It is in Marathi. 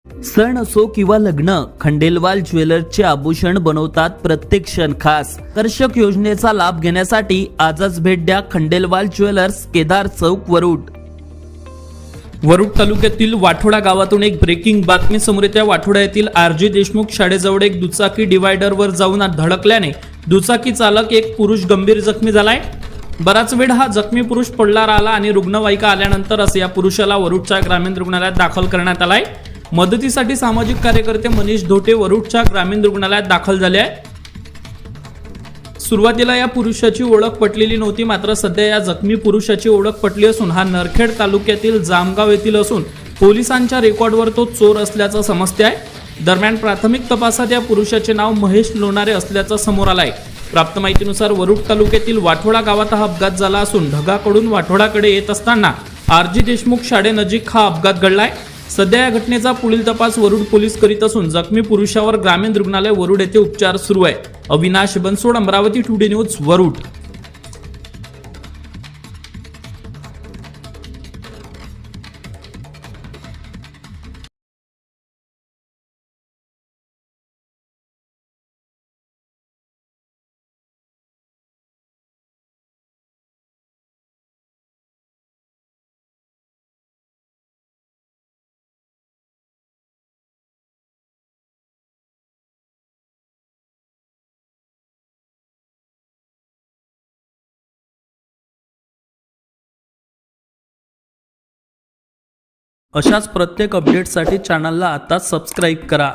सण असो किंवा लग्न, खंडेलवाल ज्वेलर्सचे आभूषण बनवतात प्रत्येक क्षण खास. आकर्षक योजनेचा लाभ घेण्यासाठी आजच भेट द्या खंडेलवाल ज्वेलर्स, केदार चौक, वरुड. वरुड तालुक्यातील वाठोडा गावातून एक ब्रेकिंग बातमी समोर येते. वाठोडा येथील आर.जी. देशमुख शाळेजवळ एक दुचाकी डिवायडरवर जाऊन धडकल्याने दुचाकी चालक एक पुरुष गंभीर जखमी झालाय. बराच वेळ हा जखमी पुरुष पडला राहिला आणि रुग्णवाहिका आल्यानंतर या पुरुषाला वरुडच्या ग्रामीण रुग्णालयात दाखल करण्यात आलाय. मदतीसाठी सामाजिक कार्यकर्ते मनीष धोटे वरुडच्या ग्रामीण रुग्णालयात दाखल झाले आहे. सुरुवातीला या पुरुषाची ओळख पटलेली नव्हती, मात्र सध्या या जखमी पुरुषाची ओळख पटली असून हा नरखेड तालुक्यातील जामगाव येथील असून पोलिसांच्या रेकॉर्डवर तो चोर असल्याचं समजते आहे. दरम्यान प्राथमिक तपासात या पुरुषाचे नाव महेश लोणारे असल्याचं समोर आलंय. प्राप्त माहितीनुसार वरुड तालुक्यातील वाठोडा गावात हा अपघात झाला असून ढगाकडून वाठोडाकडे येत असताना आर.जी. देशमुख शाळेनजीक हा अपघात घडलाय. सध्या या घटनेचा पुढील तपास वरुड पोलीस करीत असून जखमी पुरुषावर ग्रामीण रुग्णालय वरुड येथे उपचार सुरू आहे. Avinash Bansod, Amravati today news, Warud. अशाच प्रत्येक अपडेटसाठी चॅनलला आता सबस्क्राईब करा.